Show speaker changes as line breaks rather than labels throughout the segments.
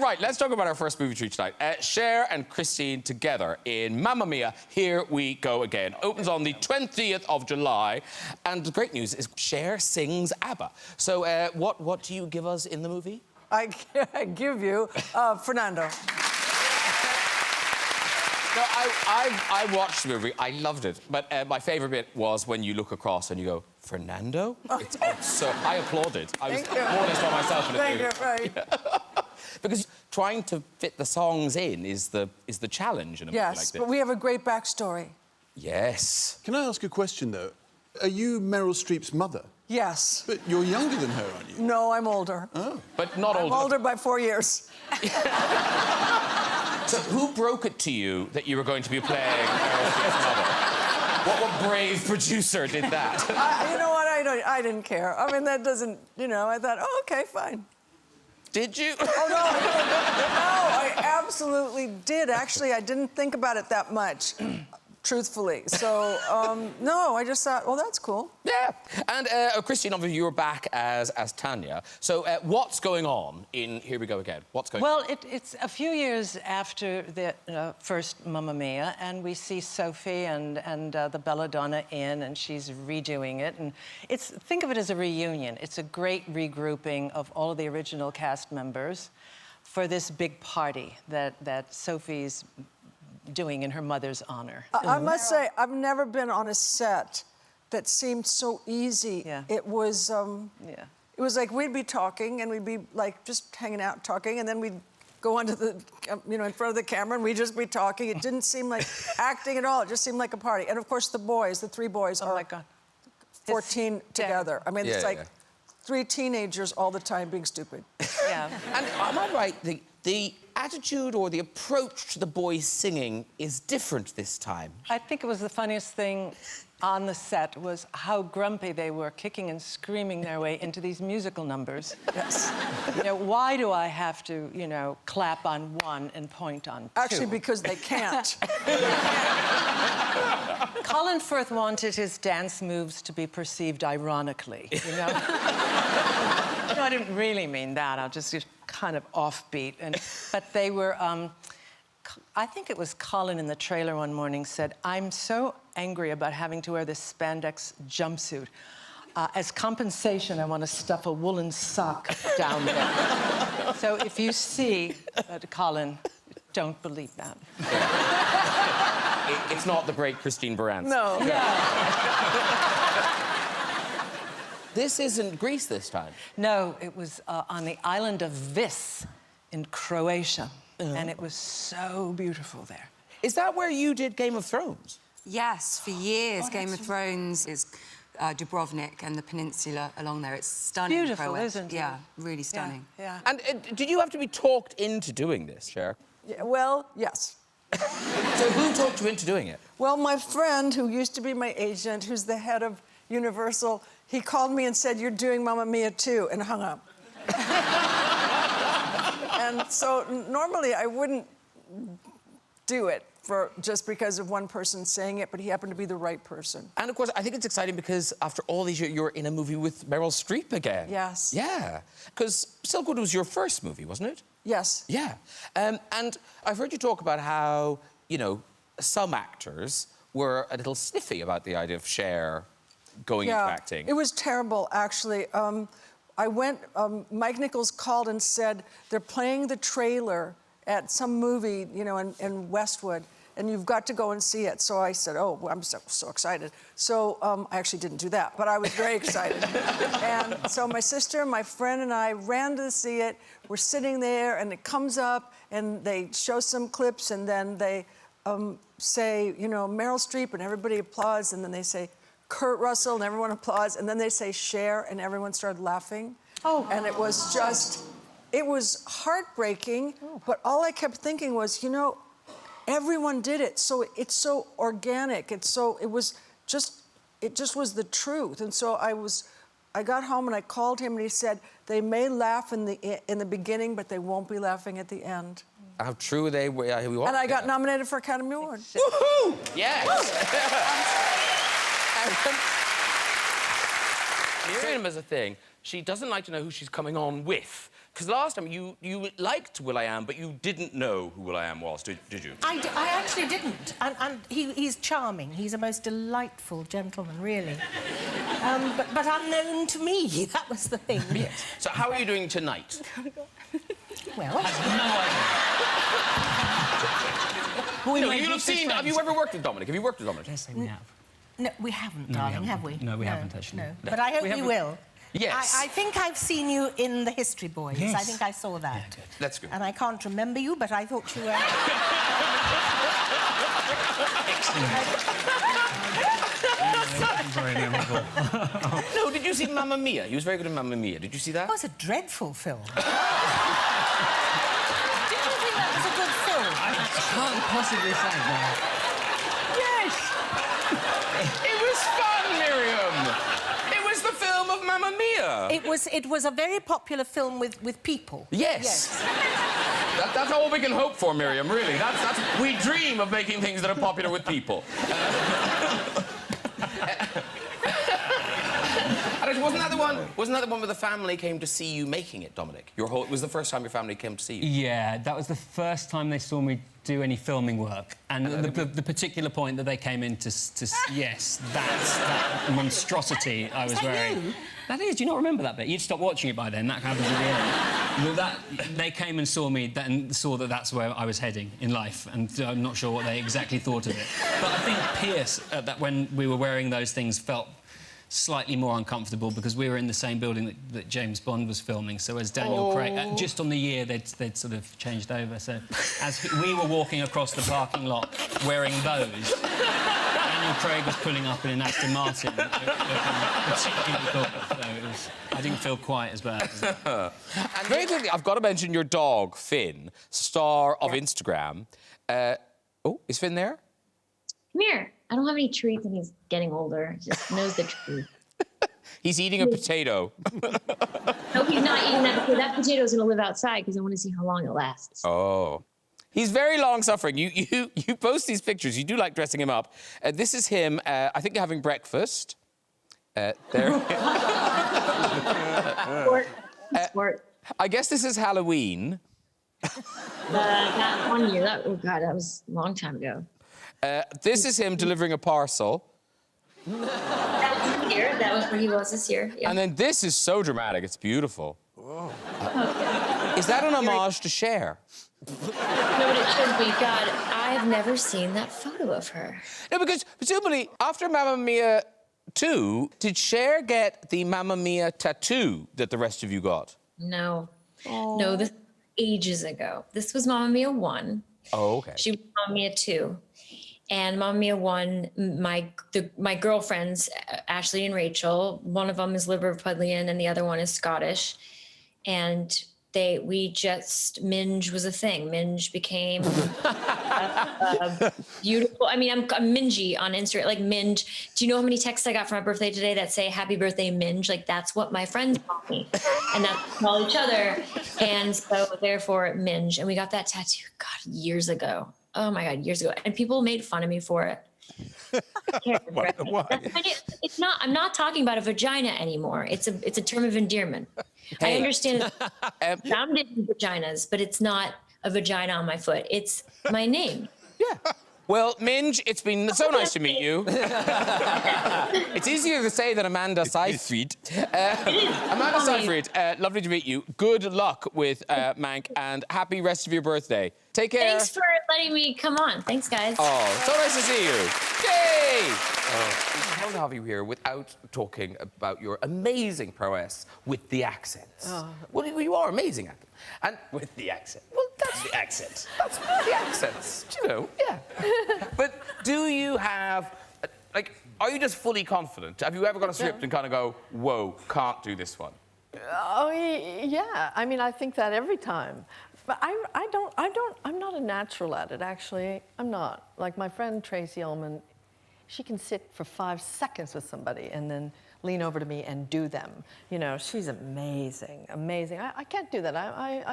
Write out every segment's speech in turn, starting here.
Right, let's talk about our first movie treat tonight. Cher and Christine together in Mamma Mia, Here We Go Again. Opens on the 20th of July. And the great news is Cher sings ABBA. So what do you give us in the movie?
I give you Fernando.
No, I watched the movie. I loved it. But my favourite bit was when you look across and you go, Fernando? It's so... I applauded. I was more or less by myself in the movie.
Thank you, right.
Because trying to fit the songs in is the challenge in a movie like this.
Yes, but we have a great backstory.
Yes.
Can I ask a question, though? Are you Meryl Streep's mother?
Yes.
But you're younger than her, aren't you?
No, I'm older.
Oh.
But not older.
I'm older by 4 years.
So who broke it to you that you were going to be playing Meryl Streep's mother? What brave producer did that?
You know what? I didn't care. I mean, that doesn't... You know, I thought, oh, OK, fine.
Did you?
Oh, no, I didn't. No, I absolutely did. Actually, I didn't think about it that much, truthfully. So, no, I just thought, well, that's cool.
Yeah. And, Christine, obviously, you're back as Tanya. So, what's going on in Here We Go Again? What's going on?
Well, it's a few years after the first Mamma Mia, and we see Sophie and the Belladonna in, and she's redoing it. And think of it as a reunion. It's a great regrouping of all of the original cast members for this big party that Sophie's doing in her mother's honor.
I must say, I've never been on a set that seemed so easy.
Yeah.
It was, it was like we'd be talking and we'd be like just hanging out talking, and then we'd go onto the, you know, in front of the camera and we'd just be talking. It didn't seem like acting at all. It just seemed like a party. And of course, the boys, the three boys,
Oh
are
my God.
14 together. I mean, it's like 3 teenagers all the time being stupid.
Yeah.
And am I right? The attitude or the approach to the boys singing is different this time.
I think it was the funniest thing on the set was how grumpy they were, kicking and screaming their way into these musical numbers.
Yes.
You know, why do I have to, you know, clap on one and point on two?
Actually, because they can't.
Colin Firth wanted his dance moves to be perceived ironically, you know? No, I didn't really mean that. I'll just kind of offbeat. But they were... I think it was Colin in the trailer one morning said, I'm so angry about having to wear this spandex jumpsuit. As compensation, I want to stuff a woolen sock down there. So if you see Colin, don't believe that.
It's not the great Christine Baranski.
No.
Yeah.
This isn't Greece this time.
No, it was on the island of Vis in Croatia. And it was so beautiful there.
Is that where you did Game of Thrones?
Yes, for years. Game of Thrones is Dubrovnik and the peninsula along there. It's stunning.
Beautiful, isn't it?
Yeah, really stunning.
Yeah.
And did you have to be talked into doing this, Cher?
Yeah, well, yes.
So who talked you into doing it?
Well, my friend, who used to be my agent, who's the head of Universal, he called me and said, you're doing Mamma Mia too, and hung up. And so normally I wouldn't do it just because of one person saying it, but he happened to be the right person.
And of course, I think it's exciting because after all these years, you're in a movie with Meryl Streep again.
Yes.
Yeah. Because Silkwood was your first movie, wasn't it?
Yes.
Yeah. And I've heard you talk about how, you know, some actors were a little sniffy about the idea of Cher going into acting.
It was terrible, actually. Mike Nichols called and said, they're playing the trailer at some movie, you know, in Westwood, and you've got to go and see it. So I said, oh, well, I'm so excited. So I actually didn't do that, but I was very excited. And so my sister, my friend, and I ran to see it. We're sitting there, and it comes up, and they show some clips, and then they say, you know, Meryl Streep, and everybody applauds, and then they say, Kurt Russell, and everyone applauds, and then they say Cher, and everyone started laughing.
Oh.
And it was just, it was heartbreaking, but all I kept thinking was, you know, everyone did it, so it's so organic, it just was the truth. And so I got home and I called him and he said, they may laugh in the beginning, but they won't be laughing at the end.
How true they were.
And I got nominated for Academy Award.
Woohoo! Yes! Miriam has a thing. She doesn't like to know who she's coming on with. Because last time you liked will.i.am, but you didn't know who will.i.am was, did you?
I actually didn't. And he's charming. He's a most delightful gentleman, really. But unknown to me, that was the thing.
Yes. So how are you doing tonight?
Well...
You'll have seen... Have you ever worked with Dominic? Have you worked with Dominic?
Yes, we have.
No, we haven't, darling, have we?
No, we haven't, actually.
No. But I hope we will.
Yes.
I think I've seen you in The History Boys.
Yes.
I think I saw that.
Yeah, good.
That's good.
And I can't remember you, but I thought you were...
Very memorable.
No, did you see Mamma Mia? He was very good in Mamma Mia. Did you see that?
That was a dreadful film. Did you think that was a good film?
I can't possibly say that.
Yes.
It was fun, Miriam. It was the film of Mamma Mia.
It was a very popular film with people.
Yes. That's all we can hope for, Miriam, really. We dream of making things that are popular with people. And wasn't that the one where the family came to see you making it, Dominic? It was the first time your family came to see you?
Yeah, that was the first time they saw me do any filming work. And the particular point that they came in to yes, that's that monstrosity I was wearing.
You?
That is, do you not remember that bit? You'd stopped watching it by then, that happens at the end. They came and saw me and saw that that's where I was heading in life, and I'm not sure what they exactly thought of it. But I think Pierce, when we were wearing those things, felt slightly more uncomfortable because we were in the same building that James Bond was filming. So as Daniel Craig, just on the year they'd sort of changed over. So as we were walking across the parking lot wearing those, Daniel Craig was pulling up in an Aston Martin, particularly cool. So I didn't feel quite as bad.
And very quickly, I've got to mention your dog, Finn, star of Instagram. Is Finn there?
Come here. I don't have any treats and he's getting older. He just knows the truth.
He's eating a potato.
No, he's not eating that potato. That potato's going to live outside because I want to see how long it lasts.
Oh. He's very long-suffering. You post these pictures. You do like dressing him up. This is him, I think, having breakfast. There.
Sport.
I guess this is Halloween.
That 1 year. That was a long time ago.
This is him delivering a parcel.
That was this year. That was where he was this year. Yeah.
And then this is so dramatic. It's beautiful. Is that an homage to Cher?
No, but it should be. God, I've never seen that photo of her.
No, because presumably after Mamma Mia 2, did Cher get the Mamma Mia tattoo that the rest of you got?
No. Oh. No, this ages ago. This was Mamma Mia 1.
Oh, okay.
She was Mamma Mia 2. And Mamma Mia 1, my girlfriends, Ashley and Rachel, one of them is Liverpudlian and the other one is Scottish. And Minge was a thing. Minge became beautiful. I mean, I'm Mingy on Instagram, like Minge. Do you know how many texts I got for my birthday today that say, happy birthday, Minge? Like, that's what my friends call me. And that's what we call each other. And so, therefore, Minge. And we got that tattoo, God, years ago. Oh, my God, years ago. And people made fun of me for it.
Why?
It's not. I'm not talking about a vagina anymore. It's a term of endearment.
Hey.
I understand it's founded in vaginas, but it's not a vagina on my foot. It's my name.
Yeah. Well, Minge, it's been so nice to meet you. It's easier to say than Amanda Seyfried. Amanda Seyfried, lovely to meet you. Good luck with Mank, and happy rest of your birthday. Take care.
Thanks for letting me come on. Thanks, guys.
Oh, so nice to see you. Yay! I can't have you here without talking about your amazing prowess with the accents. Well, you are amazing at them. And with the accent. Well, that's the accent. That's the accents. You know, yeah. But do you have, are you just fully confident? Have you ever got a script and kind of go, whoa, can't do this one?
Oh, yeah. I mean, I think that every time. But I'm not a natural at it, actually. I'm not. Like my friend Tracy Ullman, she can sit for 5 seconds with somebody and then lean over to me and do them. You know, she's amazing, amazing. I can't do that. I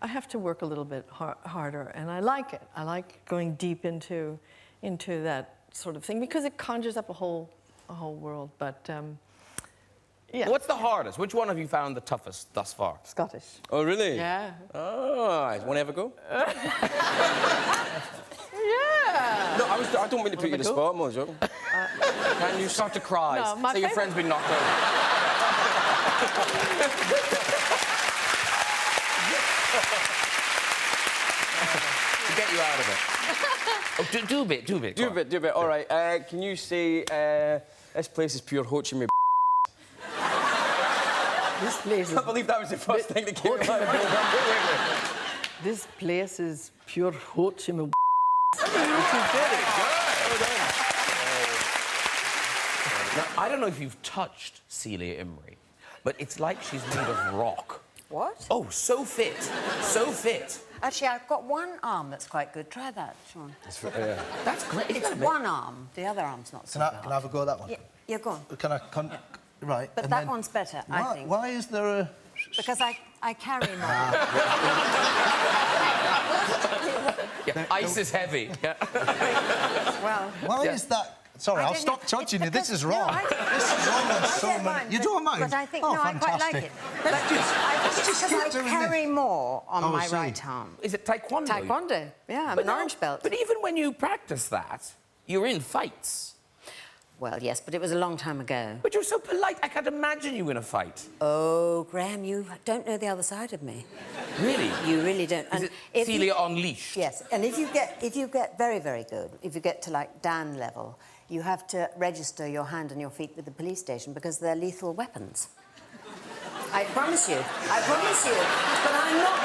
have to work a little bit harder, and I like it. I like going deep into that sort of thing because it conjures up a whole world. But Yeah.
What's the hardest? Which one have you found the toughest thus far?
Scottish.
Oh, really?
Yeah.
Oh, want to ever go?
Yeah.
No, I don't mean to put you in the spot, Mojo. Can you start to cry?
No, my
Say your
favourite-
friend's been knocked out. To get you out of it. Oh, do a bit.
Do a bit. All right. Can you say this place is pure Ho Chi Minh?
This place
I can't believe that was the first thing that came out of my mouth.
This place is pure Ho Chi Minh.
Now, I don't know if you've touched Celia Imrie, but it's like she's made of rock.
What?
Oh, so fit. So fit.
Actually, I've got one arm that's quite good. Try that, Sean.
That's great.
It's one arm. The other arm's not so good.
Can I have a go at that one?
Yeah, go on.
Can I? Right.
But
and
that
then-
one's better, I think.
Why is there a...
Because I carry more.
Yeah, ice is heavy. Yeah.
Well...
Why is that... Sorry, I'll stop touching you. This is wrong. This is wrong on so many... You don't mind?
But I think,
oh,
no, I quite like it. But I
just
because
keep doing
I carry
this.
more on
Oh,
my
see.
right arm.
Is it taekwondo?
Taekwondo, yeah, I'm an orange belt.
But even when you practice that, you're in fights.
Well, yes, but it was a long time ago.
But you're so polite, I can't imagine you in a fight.
Oh, Graham, you don't know the other side of me.
Really?
You really don't.
Is it Celia Unleashed?
Yes, and if you get very, very good, if you get to like Dan level, you have to register your hand and your feet with the police station because they're lethal weapons. I promise you. But I'm not...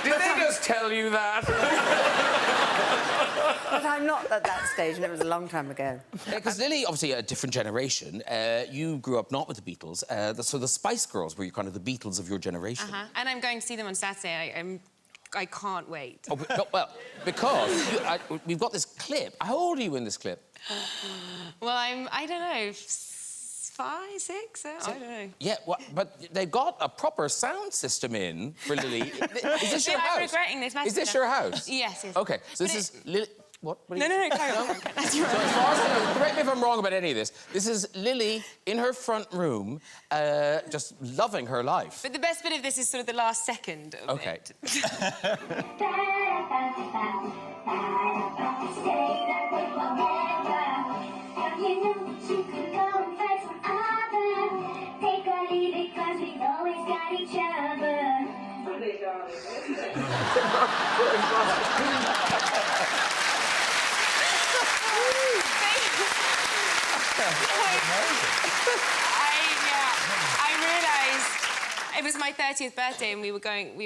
Did they just tell you that?
But I'm not at that stage, and it was a long time ago.
Because Lily, obviously a different generation. You grew up not with the Beatles, so the Spice Girls were kind of the Beatles of your generation.
And I'm going to see them on Saturday. I can't wait.
Oh, well, because we've got this clip. How old are you in this clip?
Well, I don't know, 5, 6? I don't know.
Yeah, well, but they've got a proper sound system in for Lily. Is this your house?
I'm regretting this.
Is this your house?
Yes, yes.
OK, so this is Lily... What?
No, carry on. That's your
So as far as I know, correct me if I'm wrong about any of this, this is Lily in her front room, just loving her life.
But the best bit of this is sort of the last second of it. I realised it was my 30th birthday and we were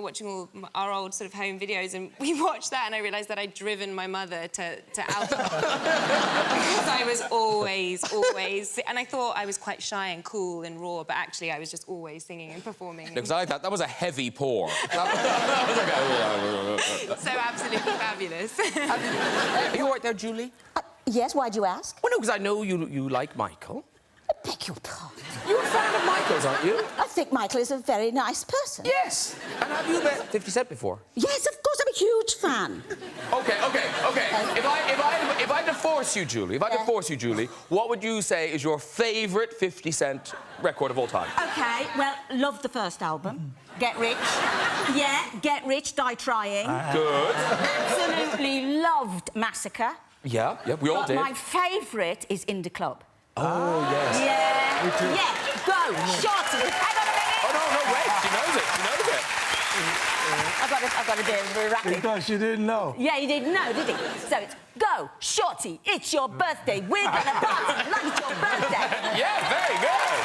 watching all our old sort of home videos and we watched that and I realised that I'd driven my mother to alcohol. Because I was always... And I thought I was quite shy and cool and raw, but actually I was just always singing and performing.
Because I thought that was a heavy pour.
So absolutely fabulous.
Are you all right there, Julie?
Yes, why'd you ask?
Well, no, because I know you like Michael.
I beg your pardon.
You're a fan of Michael's, aren't you?
I think Michael is a very nice person.
Yes. And have you met 50 Cent before?
Yes, of course, I'm a huge fan.
OK. If I had to force you, Julie, what would you say is your favourite 50 Cent record of all time?
OK, well, love the first album. Get Rich. Yeah, Get Rich, Die Trying.
Good.
Absolutely loved Massacre.
Yeah, we all did.
My favourite is In the Club.
Oh, yes.
Yeah.
Me too.
Yeah, go, short it. Hang on a minute.
Oh, no, wait, she knows it.
I've got to do it rapidly.
Because you didn't know.
Yeah, he didn't know, did he? So it's, go, shorty, it's your birthday. We're gonna party like it's your birthday.
Yeah, very good.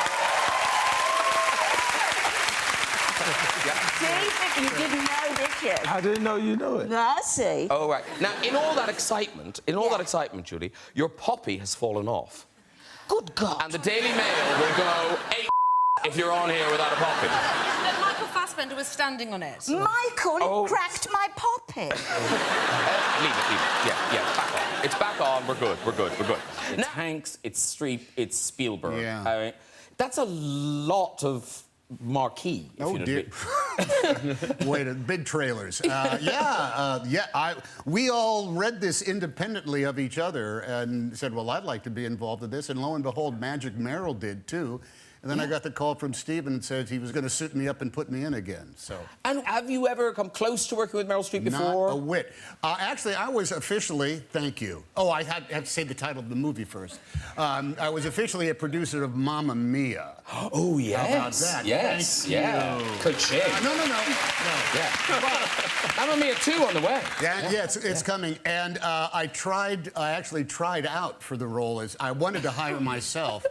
See, you didn't know, did you?
I didn't know you knew it.
I see.
Oh, right. Now, in all that excitement, Julie, your poppy has fallen off.
Good God.
And the Daily Mail will go if you're on here without a poppy.
But Michael Fassbender was standing on it.
Michael cracked my poppy.
Leave it. Yeah, back on. It's back on. We're good. It's Hanks, it's Streep, it's Spielberg.
Yeah.
That's a lot of marquee.
Oh, dear. Wait, big trailers. We all read this independently of each other and said, well, I'd like to be involved in this. And lo and behold, Magic Merrill did, too. And then I got the call from Stephen and said he was going to suit me up and put me in again. So.
And have you ever come close to working with Meryl Streep before?
Not a whit. Actually, I was officially, thank you. Oh, I have to say the title of the movie first. I was officially a producer of Mamma Mia.
Oh, yes.
How about that?
Yes,
Thank
yeah.
you.
Ka-ching.
No.
Yeah. Mamma Mia 2 on the way.
Yeah, it's coming. And I actually tried out for the role. As I wanted to hire myself.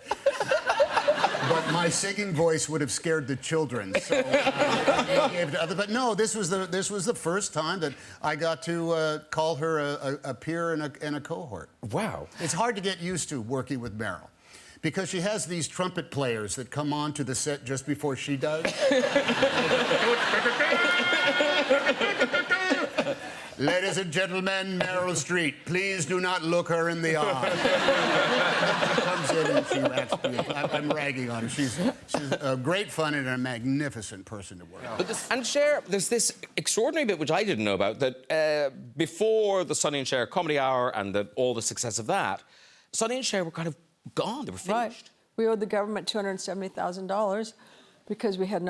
But my singing voice would have scared the children, so I gave it to other. But no, this was the first time that I got to call her a peer in a cohort.
Wow.
It's hard to get used to working with Meryl, because she has these trumpet players that come on to the set just before she does. Ladies and gentlemen, Meryl Streep, please do not look her in the eye. She comes in and she raps me. I'm ragging on her. She's great fun and a magnificent person to work with.
And Cher, there's this extraordinary bit which I didn't know about, that before the Sonny and Cher Comedy Hour and all the success of that, Sonny and Cher were kind of gone. They were finished.
Right. We owed the government $270,000 because we had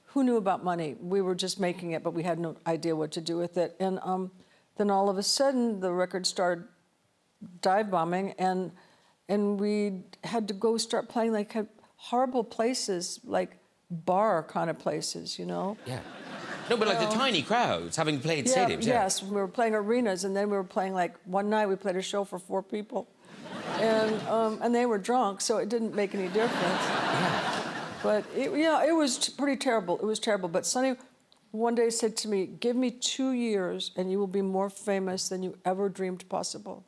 who knew about money? We were just making it, but we had no idea what to do with it. And then all of a sudden, the record started dive bombing, and we had to go start playing like horrible places, like bar kind of places, you know?
Yeah. No, but like the tiny crowds, having played stadiums. Yeah.
Yes, we were playing arenas, and then we were playing like one night we played a show for 4 people, and they were drunk, so it didn't make any difference.
Yeah.
But it was pretty terrible. It was terrible. But Sonny one day said to me, "Give me 2 years, and you will be more famous than you ever dreamed possible."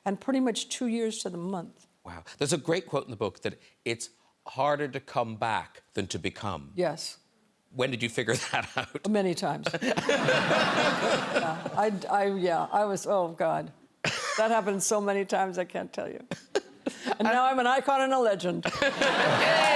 And pretty much 2 years to the month.
Wow. There's a great quote in the book that it's harder to come back than to become.
Yes.
When did you figure that out?
Many times. I was, oh, God. That happened so many times, I can't tell you. And now I'm an icon and a legend.
Hey!